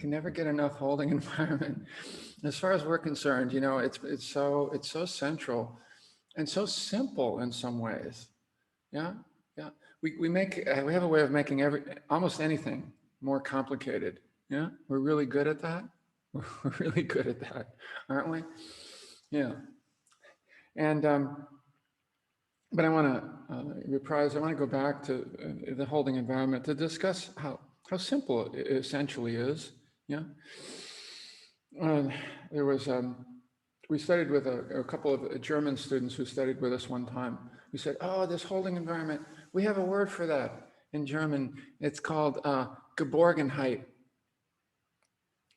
can never get enough holding environment. As far as we're concerned, you know, it's so central and so simple in some ways. Yeah, yeah. We have a way of making almost anything more complicated. Yeah, we're really good at that. We're really good at that, aren't we? Yeah. And but I want to reprise. I want to go back to the holding environment to discuss how simple it essentially is. Yeah. Uh, there was we studied with a couple of German students who studied with us one time. We said, "Oh, this holding environment. We have a word for that in German. It's called Geborgenheit."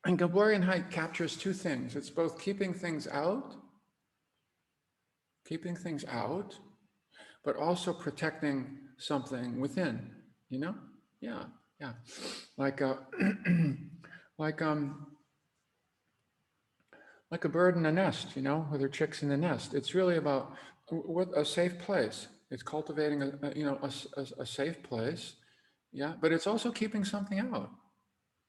And Geborgenheit captures two things. It's both keeping things out, but also protecting something within, you know? Yeah, yeah. Like like like a bird in a nest, you know, with her chicks in the nest. It's really about what a safe place. It's cultivating a safe place. Yeah, but it's also keeping something out.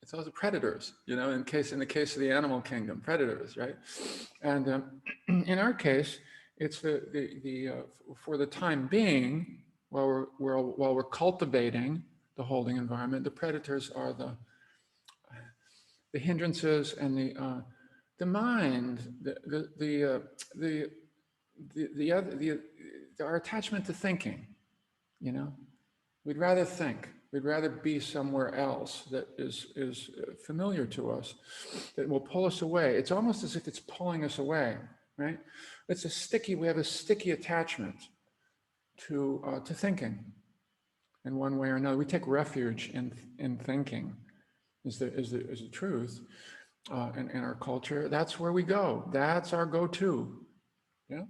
It's also predators, you know, in the case of the animal kingdom, predators, right? And in our case, it's for the time being, while we're cultivating the holding environment, the predators are the hindrances and the mind, our attachment to thinking. You know, we'd rather think. We'd rather be somewhere else that is familiar to us, that will pull us away. It's almost as if it's pulling us away, right? We have a sticky attachment to thinking in one way or another. We take refuge in thinking, is the truth. In our culture, that's where we go. That's our go-to. Yeah.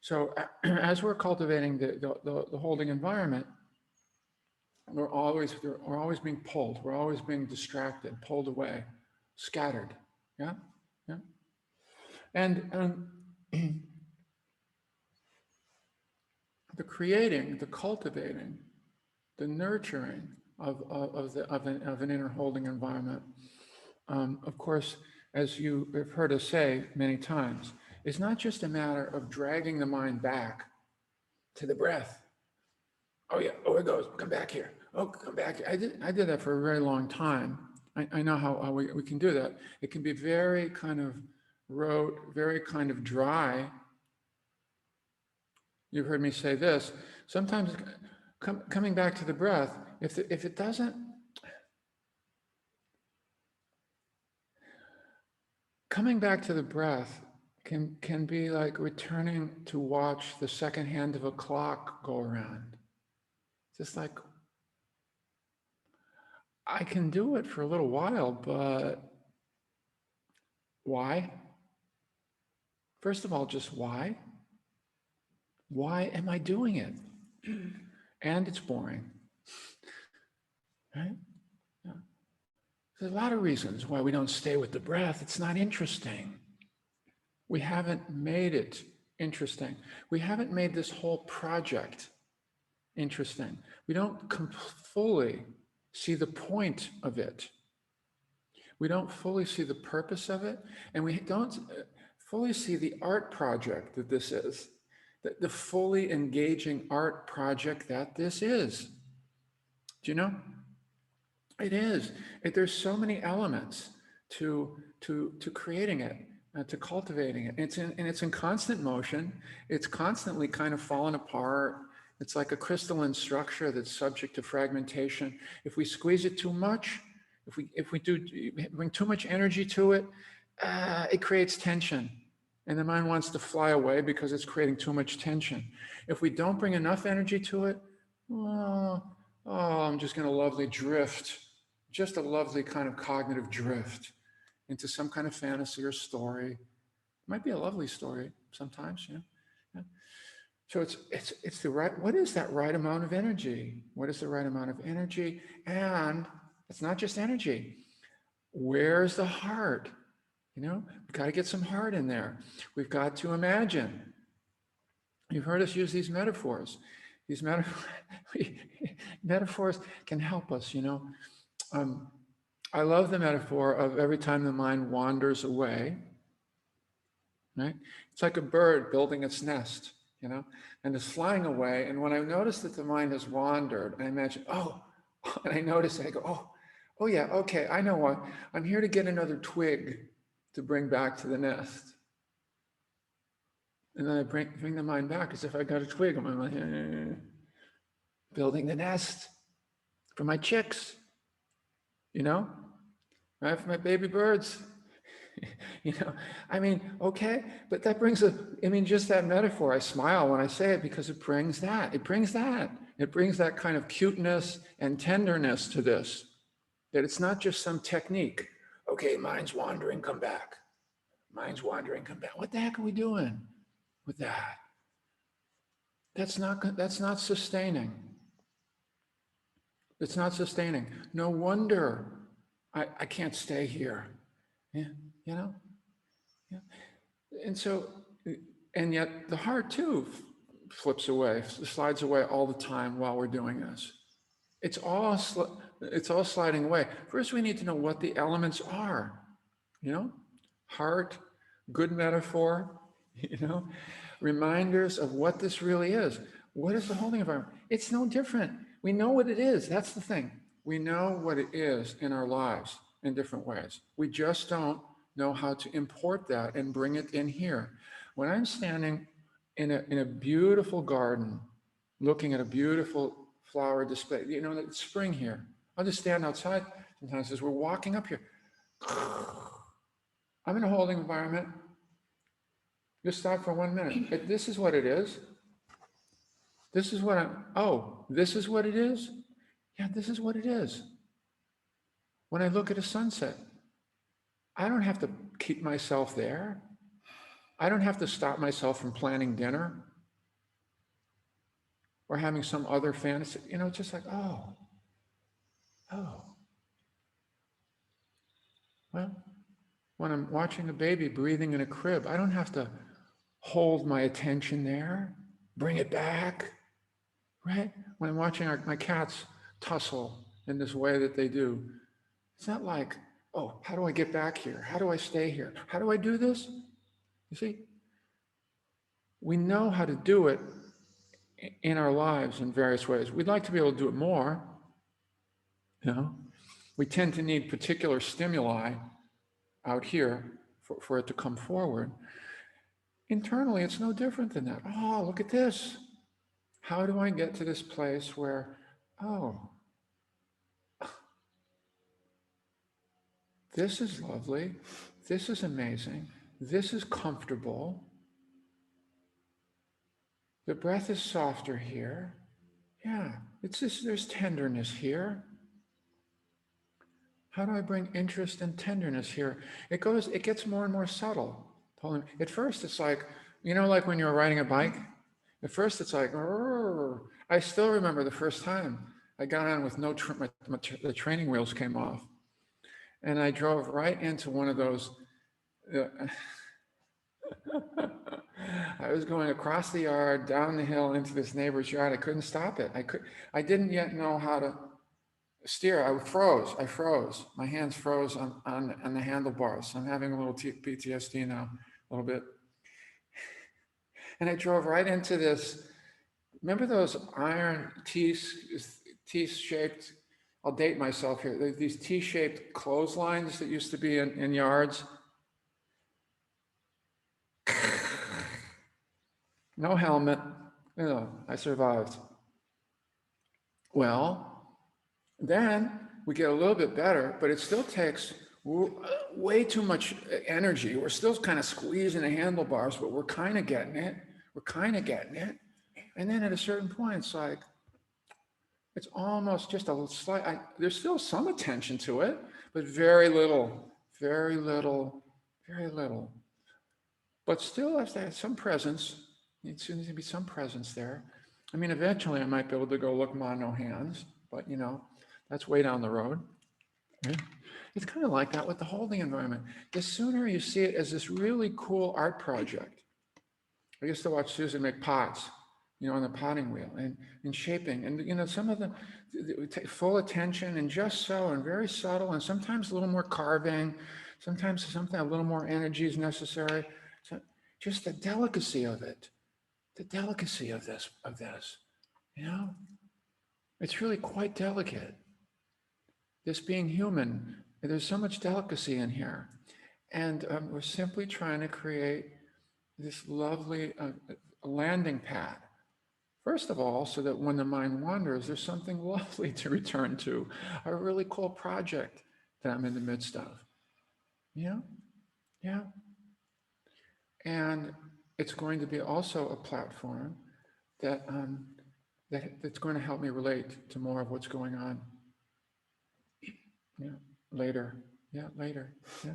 So as we're cultivating the holding environment, we're always being pulled. We're always being distracted, pulled away, scattered. Yeah, yeah. And the creating, the cultivating, the nurturing of an inner holding environment, of course, as you have heard us say many times, is not just a matter of dragging the mind back to the breath. Oh yeah, oh it goes, come back here. Oh, come back here. I did that for a very long time. I know how we can do that. It can be very kind of rote, very kind of dry. You've heard me say this. Sometimes coming back to the breath, if it doesn't, coming back to the breath can be like returning to watch the second hand of a clock go around. Just like, I can do it for a little while, but why? First of all, just why? Why am I doing it? And it's boring, right? Yeah. There's a lot of reasons why we don't stay with the breath. It's not interesting. We haven't made it interesting. We haven't made this whole project interesting. We don't fully see the point of it. We don't fully see the purpose of it, and we don't fully see the art project that this is, the fully engaging art project that this is. Do you know? It is. There's so many elements to creating it, to cultivating it. It's in constant motion. It's constantly kind of falling apart. It's like a crystalline structure that's subject to fragmentation. If we squeeze it too much, if we bring too much energy to it, it creates tension. And the mind wants to fly away because it's creating too much tension. If we don't bring enough energy to it, I'm just going to lovely drift, just a lovely kind of cognitive drift into some kind of fantasy or story. It might be a lovely story sometimes, yeah. So it's the right, what is that right amount of energy? What is the right amount of energy? And it's not just energy. Where's the heart? You know, we've got to get some heart in there. We've got to imagine. You've heard us use these metaphors. These metaphors can help us, you know. I love the metaphor of every time the mind wanders away, right? It's like a bird building its nest, and it's flying away. And when I notice that the mind has wandered, I imagine, oh, and I notice it, I go, oh yeah, okay, I know what. I'm here to get another twig to bring back to the nest. And then I bring the mind back as if I got a twig. I'm like, building the nest for my chicks, right? For my baby birds. I mean, okay, but that brings just that metaphor, I smile when I say it because it brings that. It brings that kind of cuteness and tenderness to this, that it's not just some technique. Okay, mind's wandering, come back. Mind's wandering, come back. What the heck are we doing with that? That's not sustaining. It's not sustaining. No wonder I can't stay here. Yeah, Yeah. And yet the heart too flips away, slides away all the time while we're doing this. It's all sliding away. First, we need to know what the elements are. Heart, good metaphor. Reminders of what this really is. What is the holding environment? It's no different. We know what it is. That's the thing. We know what it is in our lives in different ways. We just don't know how to import that and bring it in here. When I'm standing in a beautiful garden, looking at a beautiful flower display, it's spring here. I'll just stand outside sometimes as we're walking up here. I'm in a holding environment. Just stop for 1 minute. This is what it is. This is what this is what it is? Yeah, this is what it is. When I look at a sunset, I don't have to keep myself there. I don't have to stop myself from planning dinner or having some other fantasy. Just like, oh. Well, when I'm watching a baby breathing in a crib, I don't have to hold my attention there, bring it back, right? When I'm watching my cats tussle in this way that they do, it's not like, oh, how do I get back here? How do I stay here? How do I do this? You see, we know how to do it in our lives in various ways. We'd like to be able to do it more. We tend to need particular stimuli out here for it to come forward. Internally, it's no different than that. Oh, look at this. How do I get to this place where, oh, this is lovely. This is amazing. This is comfortable. The breath is softer here. Yeah, there's tenderness here. How do I bring interest and tenderness here? It gets more and more subtle. At first, it's like, like when you're riding a bike. At first, it's like, I still remember the first time I got on with the training wheels came off, and I drove right into one of those. I was going across the yard, down the hill into this neighbor's yard. I couldn't stop it. I didn't yet know how to steer. I froze. My hands froze on the handlebars. I'm having a little PTSD now, a little bit. And I drove right into this. Remember those iron T-shaped, I'll date myself here, these T-shaped clotheslines that used to be in yards? No helmet. I survived. Well, then we get a little bit better, but it still takes way too much energy. We're still kind of squeezing the handlebars, but we're kind of getting it. And then at a certain point, it's like, it's almost just a slight, there's still some attention to it, but very little. But still has to have some presence. It needs to be some presence there. I mean, eventually I might be able to go look mono hands, but that's way down the road. Right? It's kind of like that with the holding environment. The sooner you see it as this really cool art project. I used to watch Susan make pots. you know, on the potting wheel and shaping. And, you know, some of them take full attention and just so, and very subtle, and sometimes a little more carving, sometimes something, a little more energy is necessary. So just the delicacy of it, the delicacy of this, you know, it's really quite delicate. This being human, there's so much delicacy in here. And we're simply trying to create this lovely landing pad. First of all, so that when the mind wanders, there's something lovely to return to, a really cool project that I'm in the midst of. Yeah, yeah. And it's going to be also a platform that, that's going to help me relate to more of what's going on. Yeah, later. Yeah, later. Yeah.